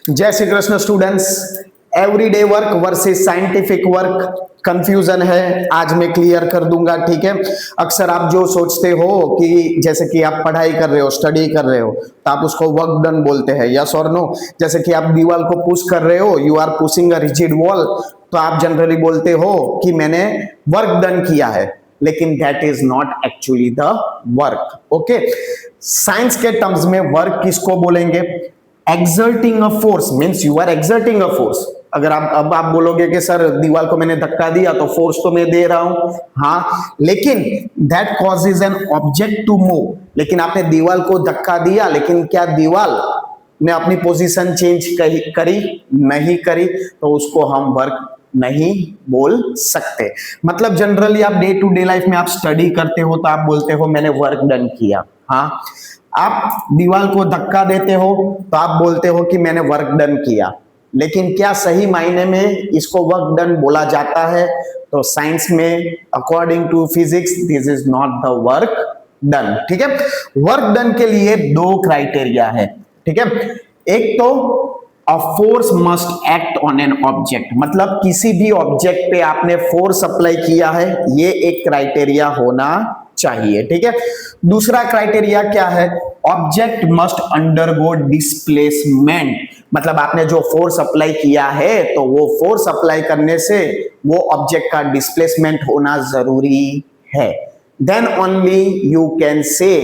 जय Shri Krishna students. Everyday work versus scientific work confusion है, आज मैं क्लियर कर दूंगा। ठीक है, अक्सर आप जो सोचते हो कि जैसे कि आप पढ़ाई कर रहे हो, स्टडी कर रहे हो, तो आप उसको वर्क डन बोलते हैं, यस और नो। जैसे कि आप दीवार को पुश कर रहे हो, you are pushing a rigid wall, तो आप जनरली बोलते हो कि मैंने वर्क डन किया है, लेकिन that is not actually the work. Okay, science के टर्म्स में वर्क किसको बोलेंगे? Exerting a force means you are exerting a force. अगर आप बोलोगे कि सर दीवार को मैंने धक्का दिया तो फोर्स तो मैं दे रहा हूं, हाँ, लेकिन that causes an object to move. लेकिन आपने दीवार को धक्का दिया, लेकिन क्या दीवार ने अपनी पोजीशन चेंज करी? नहीं करी, तो उसको हम वर्क नहीं बोल सकते। मतलब जनरली आप डे टू डे लाइफ में आप स्टडी करते हो तो आप बोलते हो मैंने वर्क डन किया, हाँ। आप दीवार को धक्का देते हो तो आप बोलते हो कि मैंने वर्क डन किया, लेकिन क्या सही मायने में इसको वर्क डन बोला जाता है? तो साइंस में according to physics this is not the work done. ठीक है, वर्क डन के लिए दो क्राइटेरिया है। ठीक है, एक तो a force must act on an object, मतलब किसी भी ऑब्जेक्ट पे आपने फोर्स अप्लाई किया है, ये एक क्राइटेरिया होना चाहिए। ठीक है, दूसरा क्राइटेरिया क्या है? ऑब्जेक्ट मस्ट अंडरगो डिस्प्लेसमेंट, मतलब आपने जो फोर्स अप्लाई किया है तो वो फोर्स अप्लाई करने से वो ऑब्जेक्ट का डिस्प्लेसमेंट होना जरूरी है। Then only you can say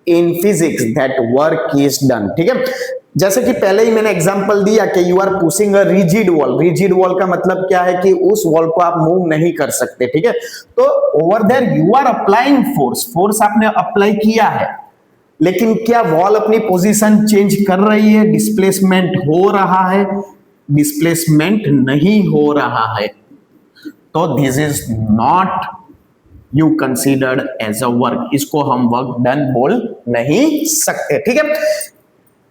in physics that work is done. ठीक है, जैसे कि पहले ही मैंने एग्जांपल दिया कि you are pushing a rigid wall. Rigid wall का मतलब क्या है कि उस वॉल को आप मूव नहीं कर सकते। ठीक है, तो over there you are applying force, force आपने अप्लाई किया है, लेकिन क्या वॉल अपनी पोजीशन चेंज कर रही है? डिस्प्लेसमेंट हो रहा है? डिस्प्लेसमेंट नहीं हो रहा है, तो this is not you considered as a work, इसको हम वर्क डन बोल नहीं सकते। ठीक है,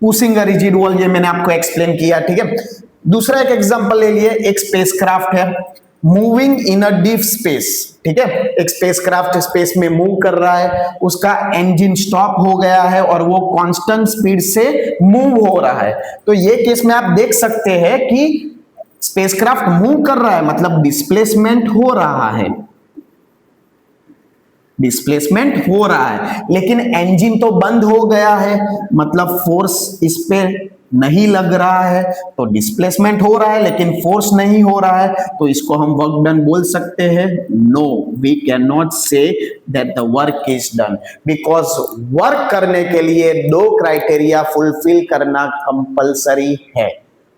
पुशिंग अ रिजिड वॉल ये मैंने आपको एक्सप्लेन किया। ठीक है, दूसरा एक एग्जांपल ले लिए, एक स्पेसक्राफ्ट है moving in a deep space. ठीक है, एक स्पेसक्राफ्ट स्पेस में मूव कर रहा है, उसका इंजन स्टॉप हो गया है और वो कांस्टेंट स्पीड से मूव हो रहा है। तो ये केस में आप देख सकते हैं कि स्पेसक्राफ्ट मूव कर रहा है, मतलब डिस्प्लेसमेंट हो रहा है, डिस्प्लेसमेंट हो रहा है, लेकिन इंजन तो बंद हो गया है, मतलब फोर्स इस पे नहीं लग रहा है, तो डिस्प्लेसमेंट हो रहा है लेकिन फोर्स नहीं हो रहा है, तो इसको हम वर्क डन बोल सकते हैं? No, we can not say that the work is done, because work करने के लिए दो क्राइटेरिया फुलफिल करना कंपलसरी है।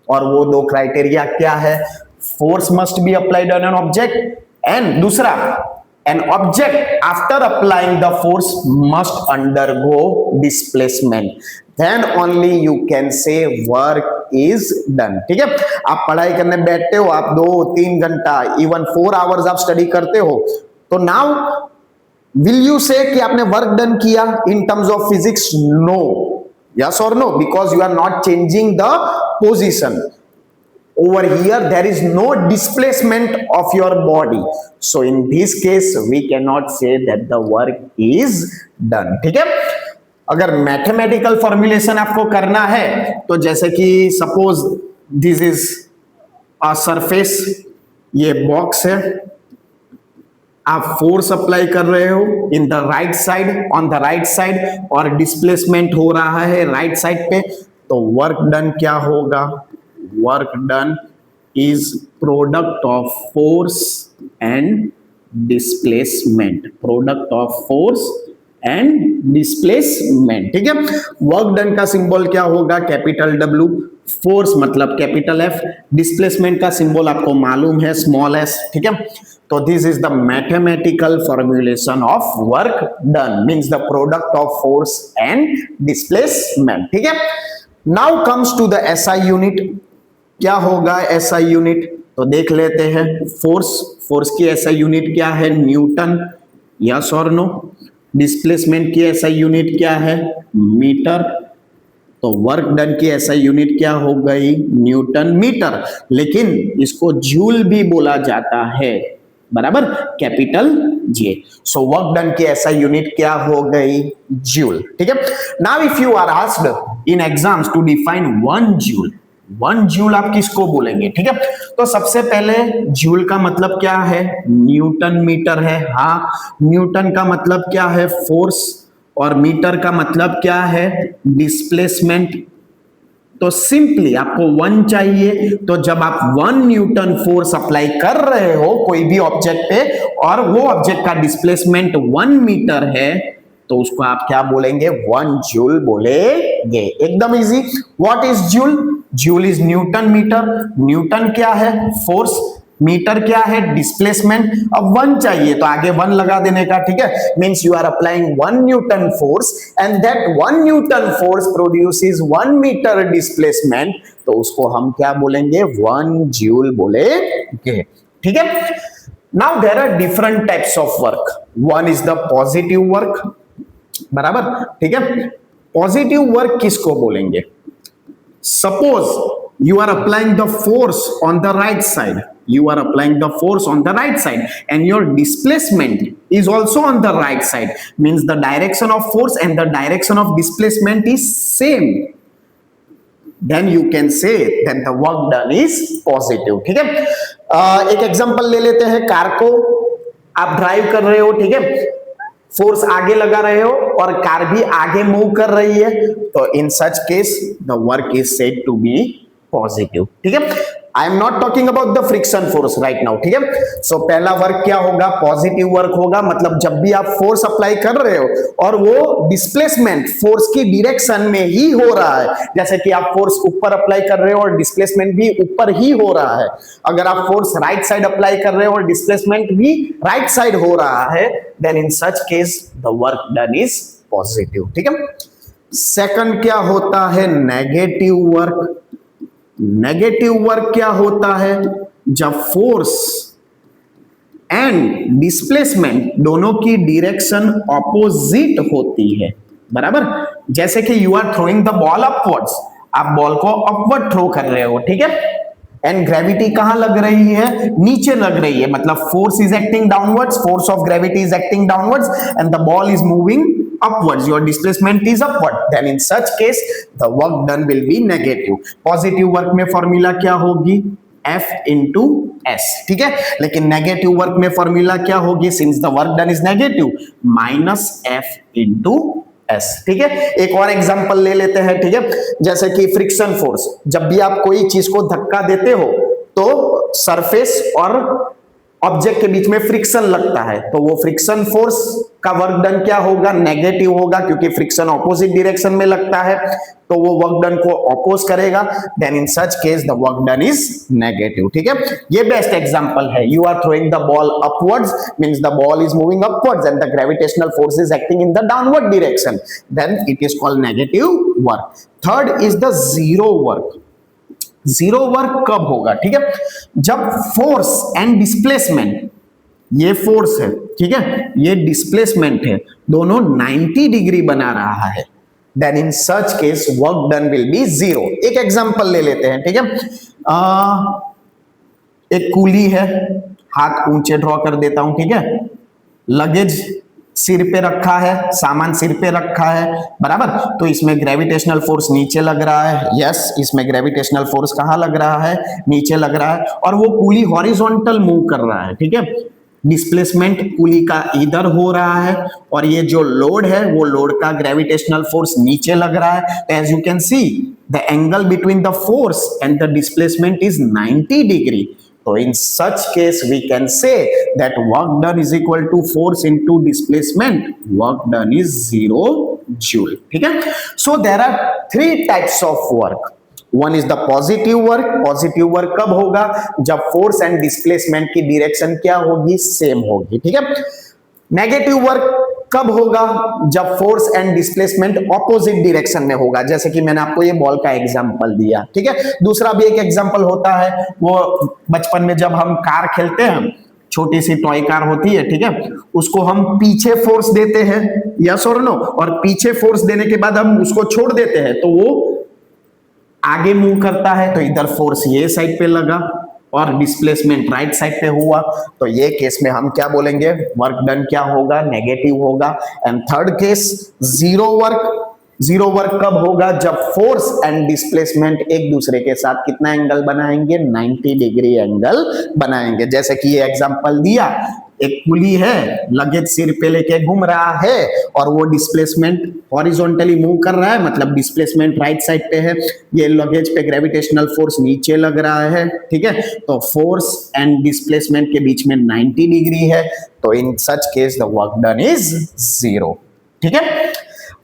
और वो दो क्राइटेरिया क्या है? Force must be applied on an object, and दूसरा, an object after applying the force must undergo displacement, then only you can say work is done। ठीक है, आप पढ़ाई करने बैठते हो, आप 2-3 घंटा इवन 4 आवर्स आप स्टडी करते हो, तो नाउ विल यू से कि आपने वर्क डन किया in terms of physics? No, yes और no, because you are not changing the position. Over here there is no displacement of your body, so in this case we cannot say that the work is done। ठीक है, अगर mathematical formulation आपको करना है तो जैसे कि suppose this is a surface, ये बॉक्स है, आप फोर्स अप्लाई कर रहे हो in the right side, on the right side, और डिस्प्लेसमेंट हो रहा है राइट साइड पे, तो वर्क डन क्या होगा? Work done is product of force and displacement, product of force and displacement। ठीक है, वर्क डन का सिंबल क्या होगा? कैपिटल W, फोर्स मतलब कैपिटल F, डिस्प्लेसमेंट का सिंबल आपको मालूम है स्मॉल s। ठीक है, तो this is the mathematical formulation of work done, means the product of force and displacement. ठीक है, now comes to the SI unit. क्या होगा SI यूनिट? तो देख लेते हैं। फोर्स, फोर्स की SI यूनिट क्या है? न्यूटन, यस और नो। डिस्प्लेसमेंट की SI यूनिट क्या है? मीटर। तो वर्क डन की SI यूनिट क्या हो गई? न्यूटन मीटर, लेकिन इसको जूल भी बोला जाता है, बराबर, capital J। So work done की SI यूनिट क्या हो गई? जूल। ठीक है, now if you are asked in exams to define 1 joule, 1 joule आप किसको बोलेंगे? ठीक है, तो सबसे पहले जूल का मतलब क्या है? न्यूटन मीटर है। हाँ, न्यूटन का मतलब क्या है? फोर्स। और मीटर का मतलब क्या है? डिस्प्लेसमेंट। तो सिंपली आपको 1 चाहिए, तो जब आप 1 न्यूटन फोर्स अप्लाई कर रहे हो कोई भी ऑब्जेक्ट पे और वो ऑब्जेक्ट का डिस्प्लेसमेंट 1 मीटर है, तो उसको आप क्या बोलेंगे? 1 जूल बोलेंगे। एकदम easy. What is joule? Joule is newton metre. Newton क्या है? फोर्स। मीटर क्या है? डिस्प्लेसमेंट। अब 1 चाहिए तो आगे 1 लगा देने का। ठीक है, means you are applying 1 newton force and that 1 newton force produces 1 metre displacement, तो उसको हम क्या बोलेंगे? 1 जूल बोलेंगे। ठीक है, now there are different types of work. One is the positive work, बराबर। ठीक है, पॉजिटिव वर्क किसको बोलेंगे? Suppose you are applying the force on the right side. You are applying the force on the right side and your displacement is also on the right side. Means the direction of force and the direction of displacement is same. Then you can say that the work done is positive. ठीक है, एक example ले लेते हैं। Car को आप drive कर रहे हो, ठीक है, फोर्स आगे लगा रहे हो और कार भी आगे मूव कर रही है, तो in such case the work is said to be positive. ठीक है, I am not talking about the friction force right now. ठीक है, सो पहला वर्क क्या होगा? पॉजिटिव वर्क होगा। मतलब जब भी आप फोर्स अप्लाई कर रहे हो और वो डिस्प्लेसमेंट फोर्स की डायरेक्शन में ही हो रहा है, जैसे कि आप फोर्स ऊपर अप्लाई कर रहे हो और डिस्प्लेसमेंट भी ऊपर ही हो रहा है। अगर आप फोर्स राइट साइड अप्लाई कर रहे हो और डिस्प्लेसमेंट भी राइट साइड हो रहा है, then in such case the work done is positive. ठीक है, सेकंड क्या होता है? Negative work. नेगेटिव वर्क क्या होता है? जब फोर्स एंड डिस्प्लेसमेंट दोनों की डायरेक्शन ऑपोजिट होती है, बराबर। जैसे कि you are throwing the ball upwards, आप बॉल को अपवर्ड थ्रो कर रहे हो, ठीक है, एंड ग्रेविटी कहां लग रही है? नीचे लग रही है। मतलब force is acting downwards, force of gravity is acting downwards and the ball is moving upwards, your displacement is upward, then in such case the work done will be negative. Positive work में formula क्या होगी? F into S। ठीक है, लेकिन negative work में formula क्या होगी? Since the work done is negative, minus F into S। ठीक है, एक और एग्जांपल ले लेते हैं। ठीक है, जैसे कि फ्रिक्शन फोर्स, जब भी आप कोई चीज को धक्का देते हो तो सरफेस और ऑब्जेक्ट के बीच में फ्रिक्शन लगता है, तो वो फ्रिक्शन फोर्स का वर्क डन क्या होगा? नेगेटिव होगा, क्योंकि फ्रिक्शन ऑपोजिट डायरेक्शन में लगता है, तो वो वर्क डन को ऑपोज करेगा। Then in such case the work done is negative. ठीक है, ये बेस्ट एग्जांपल है। You are throwing the ball upwards, means the ball is moving upwards and the gravitational force is acting in the downward direction, then it is called negative work. Third is the zero work. Zero work कब होगा? ठीक है, जब force and displacement, ये force है, ठीक है, ये डिस्प्लेसमेंट है, दोनों 90 डिग्री बना रहा है, then in such case work done will be zero. एक एग्जांपल ले लेते हैं। ठीक है, एक कूली है, हाथ ऊंचे ड्रॉ कर देता हूं, ठीक है, लगेज सिर पे रखा है, सामान सिर पे रखा है, बराबर, तो इसमें ग्रेविटेशनल फोर्स नीचे लग रहा है। यस, इसमें ग्रेविटेशनल फोर्स कहां लग रहा है? नीचे लग रहा है, और वो कूली हॉरिजॉन्टल मूव कर रहा है। ठीक है, डिस्प्लेसमेंट कूली का इधर हो रहा है और ये जो लोड है वो लोड का ग्रेविटेशनल फोर्स नीचे लग रहा है। As you can see the angle between the force and the displacement is 90 degree. So in such case we can say that work done is equal to force into displacement. Work done is 0 joule. ठीक है? So there are 3 types of work. One is the positive work. Positive work कब होगा? जब force and displacement की direction क्या होगी? Same होगी। ठीक है? नेगेटिव वर्क कब होगा? जब force and displacement opposite direction में होगा, जैसे कि मैंने आपको ये बॉल का एग्जांपल दिया। ठीक है, दूसरा भी एक एग्जांपल होता है, वो बचपन में जब हम कार खेलते हैं, छोटी सी टॉय कार होती है, ठीक है, उसको हम पीछे फोर्स देते हैं, यस और नो, और पीछे फोर्स देने के बाद हम उसको छोड़ देते हैं तो वो आगे मूव करता है, तो इधर फोर्स ये साइड पे लगा और डिस्प्लेसमेंट राइट साइड पे हुआ, तो ये केस में हम क्या बोलेंगे? वर्क डन क्या होगा? नेगेटिव होगा। And third case zero work, zero work कब होगा? जब फोर्स एंड डिस्प्लेसमेंट एक दूसरे के साथ कितना एंगल बनाएंगे? 90 डिग्री एंगल बनाएंगे। जैसे कि ये एग्जांपल दिया, एक पुली है, लगेज सिर पे लेके घूम रहा है और वो डिस्प्लेसमेंट हॉरिजॉन्टली मूव कर रहा है, मतलब डिस्प्लेसमेंट राइट साइड पे है, ये लगेज पे ग्रेविटेशनल फोर्स नीचे लग रहा है, ठीक है। तो फोर्स एंड डिस्प्लेसमेंट के बीच में 90 डिग्री है, तो in such case the work done is zero, ठीक है।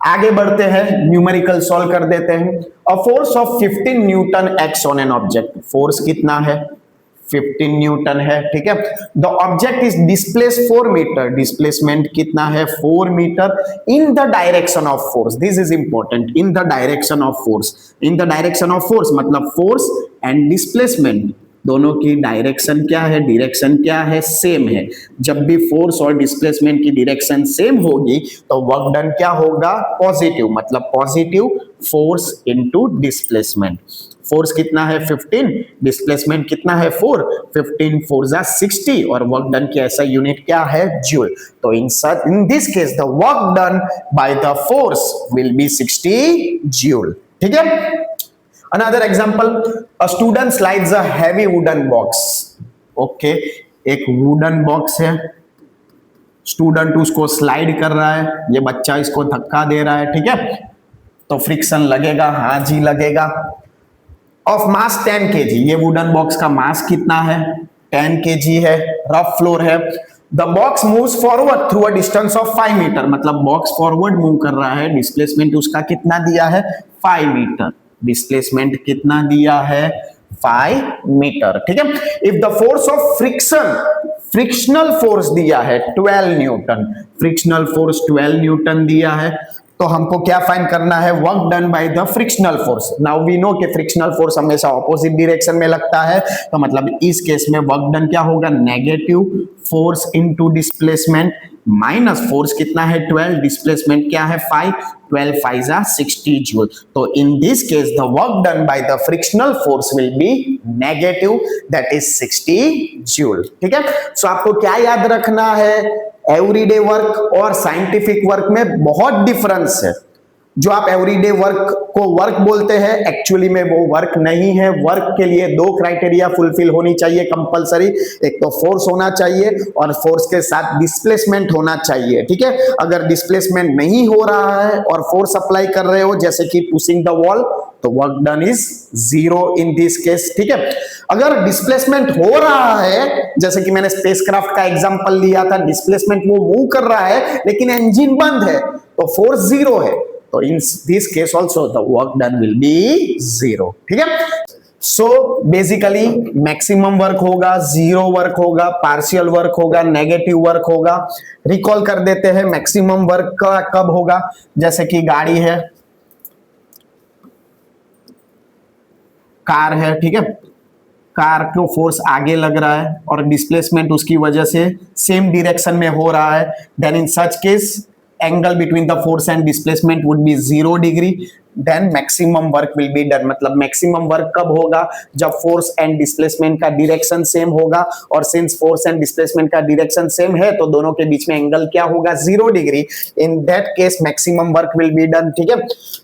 आगे बढ़ते हैं, न्यूमेरिकल सॉल्व कर देते हैं। A force of 15 newton acts on an object, force कितना है? 15 न्यूटन है, ठीक है। The object is displace 4 metre, displacement कितना है? 4 metre in the direction of force, this is important, in the direction of force. In the direction of force मतलब force and displacement दोनों की डायरेक्शन क्या है? डायरेक्शन क्या है? सेम है। जब भी फोर्स और डिस्प्लेसमेंट की डायरेक्शन सेम होगी तो वर्क डन क्या होगा? पॉजिटिव, मतलब positive force into displacement. Force कितना है? 15, डिस्प्लेसमेंट कितना है? 4, 15 4 जा 60 और वर्क डन की ऐसा यूनिट क्या है? जूल। तो in this case the work done by the force will be 60 joule, ठीक है। Another example, a student slides a heavy wooden box. Okay, एक wooden box है, स्टूडेंट उसको स्लाइड कर रहा है, ये बच्चा इसको धक्का दे रहा है, ठीक है। तो फ्रिक्शन लगेगा, हाँ जी लगेगा। ऑफ मास 10 kg, ये वुडन बॉक्स का मास कितना है? 10 kg है, रफ फ्लोर है। The box moves forward through a distance of 5 metre, मतलब बॉक्स फॉरवर्ड मूव कर रहा है, डिस्प्लेसमेंट उसका कितना दिया है? 5 मीटर। डिस्प्लेसमेंट कितना दिया है? 5 मीटर, ठीक है। If the force of friction, frictional force दिया है 12 न्यूटन, फ्रिक्शनल फोर्स 12 न्यूटन दिया है, तो हमको क्या फाइंड करना है? Work done by the frictional force. Now we know कि फ्रिक्शनल फोर्स हमेशा ऑपोजिट डायरेक्शन में लगता है, तो मतलब इस केस में वर्क डन क्या होगा? Negative force into displacement minus force कितना है? 12, डिस्प्लेसमेंट क्या है? 5, 12 5 जा 60 जूल। तो in this case the work done by the frictional force will be negative, that is 60 joule, ठीक है। सो आपको क्या याद रखना है? एवरीडे वर्क और साइंटिफिक वर्क में बहुत डिफरेंस है। जो आप एवरीडे वर्क को वर्क बोलते हैं, एक्चुअली में वो वर्क नहीं है। वर्क के लिए 2 क्राइटेरिया फुलफिल होनी चाहिए कंपलसरी, एक तो फोर्स होना चाहिए और फोर्स के साथ डिस्प्लेसमेंट होना चाहिए, ठीक है। अगर डिस्प्लेसमेंट नहीं हो रहा है और फोर्स अप्लाई कर रहे हो, जैसे कि पुशिंग द वॉल, तो work done is zero in this case, ठीक है। अगर डिस्प्लेसमेंट हो रहा है, जैसे कि मैंने स्पेसक्राफ्ट का एग्जांपल लिया था, डिस्प्लेसमेंट वो मूव कर रहा है लेकिन इंजन बंद है, तो फोर्स जीरो है, तो in this case also the work done will be zero, ठीक है। सो बेसिकली मैक्सिमम वर्क होगा, जीरो वर्क होगा, पार्शियल वर्क होगा, नेगेटिव वर्क होगा। रिकॉल कर देते हैं मैक्सिमम वर्क का कब होगा? जैसे कि गाड़ी है, कार है, ठीक है, कार को फोर्स आगे लग रहा है और डिस्प्लेसमेंट उसकी वजह से सेम डायरेक्शन में हो रहा है, then in such case angle between the force and displacement would be 0 degree, then maximum work will be done। मतलब maximum work कब होगा? जब force and displacement का direction same होगा, और since force and displacement का direction same है तो दोनों के बीच में angle क्या होगा? 0 degree। in that case maximum work will be done, ठीक है।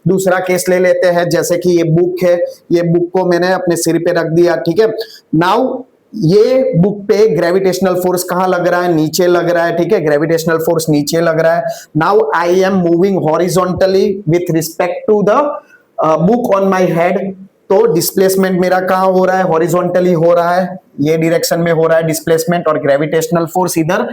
दूसरा केस ले लेते हैं, जैसे कि ये बुक है, ये बुक को मैंने अपने सिर पे रख दिया, ठीक है। नाउ ये बुक पे ग्रेविटेशनल फोर्स कहां लग रहा है? नीचे लग रहा है, ठीक है, ग्रेविटेशनल फोर्स नीचे लग रहा है। Now I am moving horizontally with respect to the book on my head, तो डिस्प्लेसमेंट मेरा कहां हो रहा है? हॉरिजॉन्टली हो रहा है, ये डायरेक्शन में हो रहा है डिस्प्लेसमेंट, और ग्रेविटेशनल फोर्स इधर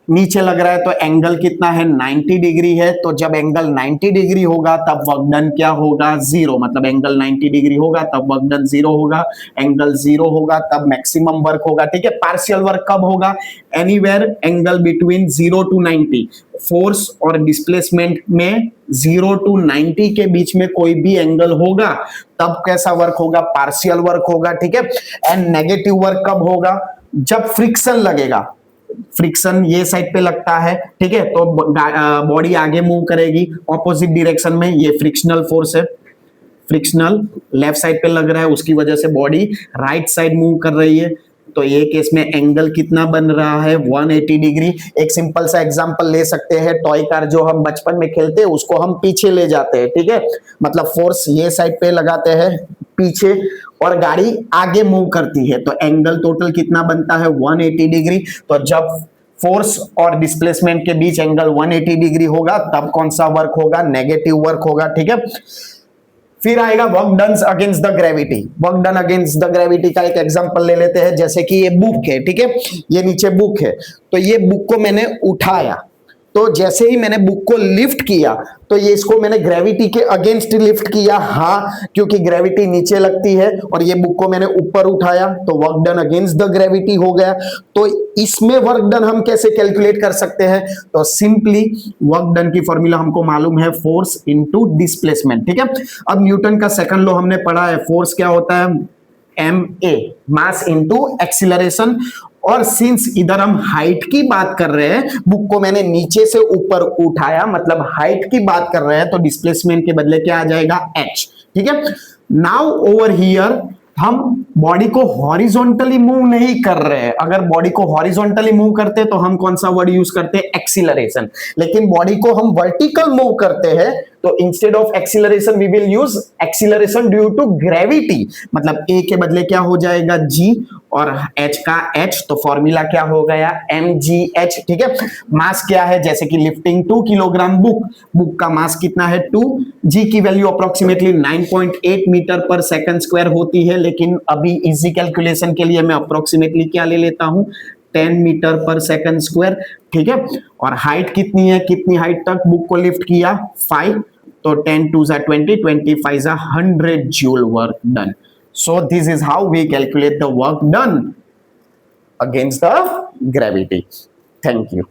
नीचे लग रहा है, तो एंगल कितना है? 90 डिग्री है। तो जब एंगल 90 डिग्री होगा तब वर्क डन क्या होगा? जीरो। मतलब एंगल 90 डिग्री होगा तब वर्क डन जीरो होगा, एंगल जीरो होगा तब मैक्सिमम वर्क होगा, ठीक है। पार्शियल वर्क कब होगा? Anywhere angle between 0 to 90, force और डिस्प्लेसमेंट में 0 to 90 के बीच में कोई भी एंगल होगा तब कैसा वर्क होगा? पार्शियल वर्क होगा, ठीक है। एंड नेगेटिव वर्क कब होगा? जब फ्रिक्शन लगेगा, फ्रिक्शन ये साइड पे लगता है, ठीक है, तो बॉडी आगे मूव करेगी ऑपोजिट डायरेक्शन में, ये फ्रिक्शनल फोर्स है, फ्रिक्शनल लेफ्ट साइड पे लग रहा है, उसकी वजह से बॉडी राइट साइड मूव कर रही है, तो ये केस में एंगल कितना बन रहा है 180 डिग्री। एक सिंपल सा एग्जांपल ले सकते हैं, टॉय कार जो हम बचपन में खेलते हैं उसको हम पीछे ले जाते हैं, ठीक है, मतलब फोर्स ये साइड पे लगाते हैं पीछे और गाड़ी आगे मूव करती है, तो एंगल टोटल कितना बनता है 180 डिग्री। तो जब फोर्स और डिस्प्लेसमेंट के बीच एंगल 180 डिग्री होगा तब कौन सा वर्क होगा, नेगेटिव वर्क होगा, ठीक है। फिर आएगा work done against the gravity. Work done against the gravity का एक एग्जांपल ले लेते हैं, जैसे कि ये बुक है, ठीक है, ये नीचे बुक है, तो ये बुक को मैंने उठाया, तो जैसे ही मैंने बुक को लिफ्ट किया तो ये इसको मैंने ग्रेविटी के अगेंस्ट लिफ्ट किया, हाँ, क्योंकि ग्रेविटी नीचे लगती है, और ये बुक को मैंने ऊपर उठाया तो work done against the gravity हो गया। तो इसमें वर्क डन हम कैसे कैलकुलेट कर सकते हैं, तो सिंपली वर्क डन की फॉर्मूला हमको मालूम है, फोर्स इनटू डिस्प्लेसमेंट, ठीक है। अब न्यूटन का सेकंड लॉ हमने पढ़ा है, फोर्स क्या होता है, ma, मास इनटू एक्सीलरेशन। और सिंस इधर हम हाइट की बात कर रहे हैं, बुक को मैंने नीचे से ऊपर उठाया, मतलब हाइट की बात कर रहे हैं, तो डिस्प्लेसमेंट के बदले क्या आ जाएगा h, ठीक है। नाउ ओवर हियर हम बॉडी को हॉरिजॉन्टली मूव नहीं कर रहे हैं। अगर बॉडी को हॉरिजॉन्टली मूव करते तो हम कौन सा वर्ड यूज करते हैं, एक्सीलरेशन। लेकिन बॉडी को हम वर्टिकल मूव करते हैं तो instead of acceleration we will use acceleration due to gravity, मतलब a के बदले क्या हो जाएगा g और h का h, तो फॉर्मूला क्या हो गया mgh, ठीक है। मास क्या है, जैसे कि लिफ्टिंग 2 किलोग्राम बुक का मास कितना है 2, g की वैल्यू अप्रोक्सीमेटली 9.8 मीटर पर सेकंड स्क्वायर होती है, लेकिन अभी इजी कैलकुलेशन के लिए मैं अप्रोक्सीमेटली क्या ले लेता हूं 10 मीटर पर सेकंड स्क्वायर, ठीक है। और हाइट कितनी है, कितनी हाइट तक बुक को लिफ्ट किया 5, तो 10 2 जा 20, 25 जा 100 joule work done. So this is how we calculate the work done against the gravity. Thank you.